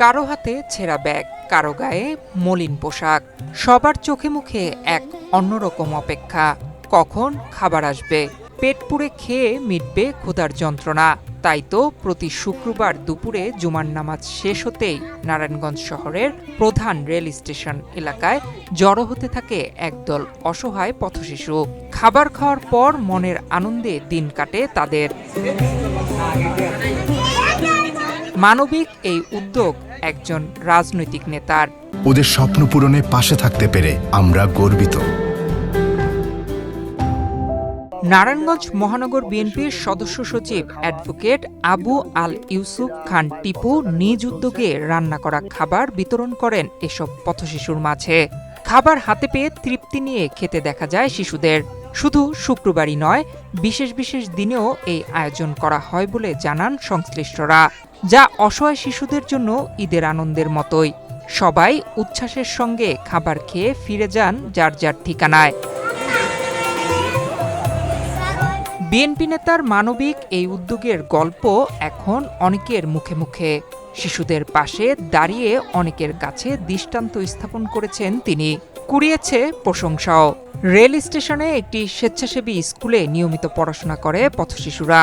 কারো হাতে ছেঁড়া ব্যাগ, কারো গায়ে মলিন পোশাক। সবার চোখে মুখে এক অন্যরকম অপেক্ষা। কখন খাবার আসবে, পেট পুড়ে খেয়ে মিটবে ক্ষুধার যন্ত্রণা। তাই তো প্রতি শুক্রবার দুপুরে জুমার নামাজ শেষ হতেই নারায়ণগঞ্জ শহরের প্রধান রেল স্টেশন এলাকায় জড়ো হতে থাকে একদল অসহায় পথশিশু। খাবার খাওয়ার পর মনের আনন্দে দিন কাটে তাদের। মানবিক এই উদ্যোগ একজন রাজনৈতিক নেতার। ওদের স্বপ্ন পূরণে পাশে থাকতে পেরে আমরা গর্বিত। নারায়ণগঞ্জ মহানগর বিএনপির সদস্য সচিব অ্যাডভোকেট আবু আল ইউসুফ খান টিপু নিজ উদ্যোগে রান্না করা খাবার বিতরণ করেন এসব পথশিশুর মাঝে। খাবার হাতে পেয়ে তৃপ্তি নিয়ে খেতে দেখা যায় শিশুদের। শুধু শুক্রবারই নয়, বিশেষ বিশেষ দিনেও এই আয়োজন করা হয় বলে জানান সংশ্লিষ্টরা, যা অসহায় শিশুদের জন্য ঈদের আনন্দের মতোই। সবাই উচ্ছ্বাসের সঙ্গে খাবার খেয়ে ফিরে যান যার যার ঠিকানায়। বিএনপি নেতার মানবিক এই উদ্যোগের গল্প এখন অনেকের মুখে মুখে। শিশুদের পাশে দাঁড়িয়ে অনেকের কাছে দৃষ্টান্ত স্থাপন করেছেন তিনি। কুড়িয়েছে প্রশংসাও। রেল স্টেশনে একটি স্বেচ্ছাসেবী স্কুলে নিয়মিত পড়াশোনা করে পথশিশুরা।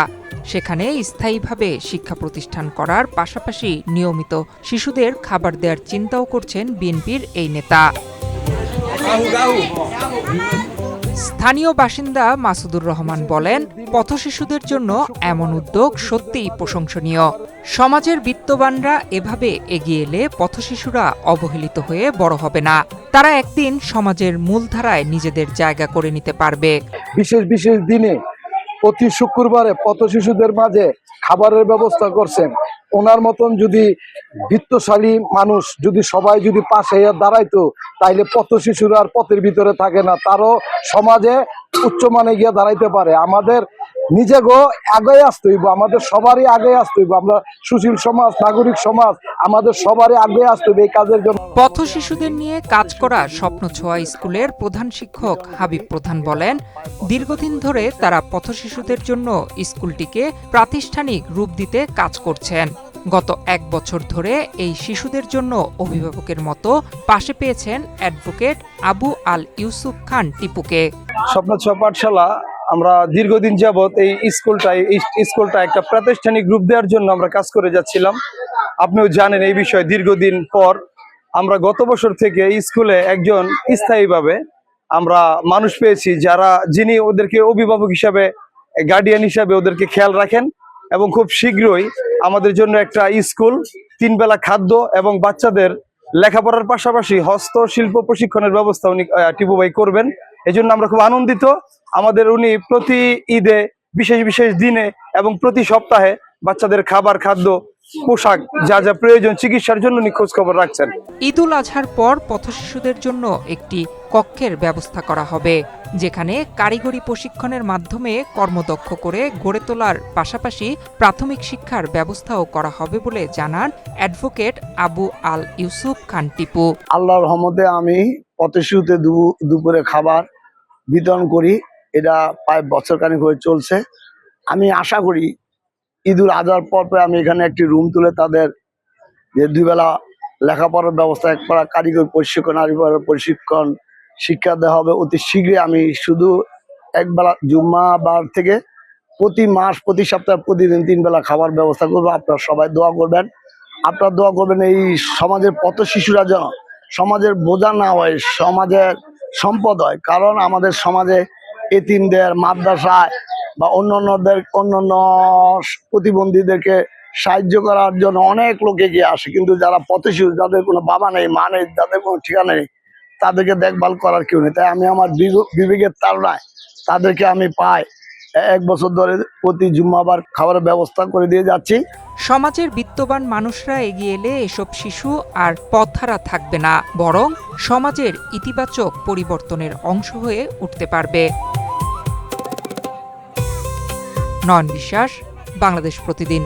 সেখানে স্থায়ীভাবে শিক্ষা প্রতিষ্ঠান করার পাশাপাশি নিয়মিত শিশুদের খাবার দেওয়ার চিন্তাও করছেন বিএনপির এই নেতা। স্থানীয় বাসিন্দা মাসুদুর রহমান বলেন, পথশিশুদের জন্য এমন উদ্যোগ সত্যিই প্রশংসনীয়। সমাজের বিত্তবানরা এভাবে এগিয়ে এলে পথশিশুরা অবহেলিত হয়ে বড় হবে না। তারা একদিন সমাজের মূলধারায় নিজেদের জায়গা করে নিতে পারবে। বিশেষ বিশেষ দিনে প্রতি শুক্রবারে পথশিশুদের মাঝে খাবারের ব্যবস্থা করছেন। ওনার মতন যদি বিত্তশালী মানুষ যদি সবাই যদি পাশে দাঁড়াইতো, তাইলে পথশিশুরা আর পথের ভিতরে থাকে না, তারও সমাজে উচ্চমানে গিয়ে দাঁড়াইতে পারে। আমাদের নিজেকেও আগে আসতে হইব, আমাদের সবারই আগে আসতে হইব। আমরা সুশীল সমাজ, নাগরিক সমাজ, আমাদের সবারই আগে আসতে হইব এই কাজের জন্য। পথশিশুদের নিয়ে কাজ করা স্বপ্ন ছোঁয়া স্কুলের প্রধান শিক্ষক হাবিব প্রধান বলেন, দীর্ঘদিন ধরে তারা পথশিশুদের জন্য স্কুলটিকে প্রাতিষ্ঠানিক রূপ দিতে কাজ করছেন। গত 1 বছর ধরে এই শিশুদের জন্য অভিভাবকের মতো পাশে পেয়েছেন অ্যাডভোকেট আবু আল ইউসুফ খান টিপুকে। স্বপ্ন ছোঁয়া পাঠশালা আমরা দীর্ঘদিন যাবৎ এই স্কুলটা একটা প্রাতিষ্ঠানিক রূপ দেওয়ার জন্য আমরা কাজ করে যাচ্ছিলাম। আপনিও জানেন এই বিষয়ে। দীর্ঘদিন পর আমরা গত বছর থেকে এই স্কুলে একজন স্থায়ীভাবে আমরা মানুষ পেয়েছি, যিনি ওদেরকে অভিভাবক হিসাবে, গার্ডিয়ান হিসাবে ওদেরকে খেয়াল রাখেন। এবং খুব শীঘ্রই আমাদের জন্য একটা স্কুল, 3 বেলা খাদ্য এবং বাচ্চাদের লেখাপড়ার পাশাপাশি হস্তশিল্প প্রশিক্ষণের ব্যবস্থা উনি টিপু ভাই করবেন। এই জন্য আমরা খুব আনন্দিত। আমাদের উনি প্রতি ঈদে, বিশেষ বিশেষ দিনে এবং প্রতি সপ্তাহে বাচ্চাদের খাবার, খাদ্য, পোশাক, যা যা প্রয়োজন চিকিৎসার জন্য উনি খোঁজ খবর রাখছেন। ঈদুল আজহার পর পথশিশুদের জন্য একটি কক্ষের ব্যবস্থা করা হবে, যেখানে কারিগরি প্রশিক্ষণের মাধ্যমে কর্মদক্ষ করে গড়ে তোলার পাশাপাশি প্রাথমিক শিক্ষার ব্যবস্থাও করা হবে বলে জানান অ্যাডভোকেট আবু আল ইউসুফ খান টিপু। আল্লাহর রহমতে আমি পথশিশুতে দুপুরে খাবার বিতরণ করি। এটা প্রায় বছরখানেক হয়ে চলছে। আমি আশা করি ঈদুল আজহার পর আমি এখানে একটি রুম তুলে তাদের যে 2 বেলা লেখাপড়ার ব্যবস্থা, একবার কারিগরি প্রশিক্ষণ শিক্ষা দেওয়া হবে অতি শীঘ্রই। আমি শুধু একবেলা জুম্মাবার থেকে প্রতি মাস, প্রতি সপ্তাহে, প্রতিদিন 3 বেলা খাবার ব্যবস্থা করবো। আপনারা সবাই দোয়া করবেন। আপনারা দোয়া করবেন এই সমাজের পথশিশুরা যেন সমাজের বোঝা না হয়, সমাজের সম্পদ হয়। কারণ আমাদের সমাজে এতিমদের, মাদ্রাসায় বা অন্যান্য প্রতিবন্ধীদেরকে সাহায্য করার জন্য অনেক লোক এগিয়ে আসে, কিন্তু যারা পথশিশু, যাদের কোনো বাবা নেই, মা নেই, যাদের কোনো ঠিকানা নেই, তাদেরকে দেখভাল করার কেউ নেই। তাই আমি আমার বিবেকের তাড়নায় তাদেরকে আমি পাই 1 বছর ধরে প্রতি জুম্মাবার খাবারের ব্যবস্থা করে দিয়ে যাচ্ছি। সমাজের বিত্তবান মানুষরা এগিয়ে এলে এসব শিশু আর পথহারা থাকবে না, বরং সমাজের ইতিবাচক পরিবর্তনের অংশ হয়ে উঠতে পারবে। নয়ন বিশ্বাস, বাংলাদেশ প্রতিদিন।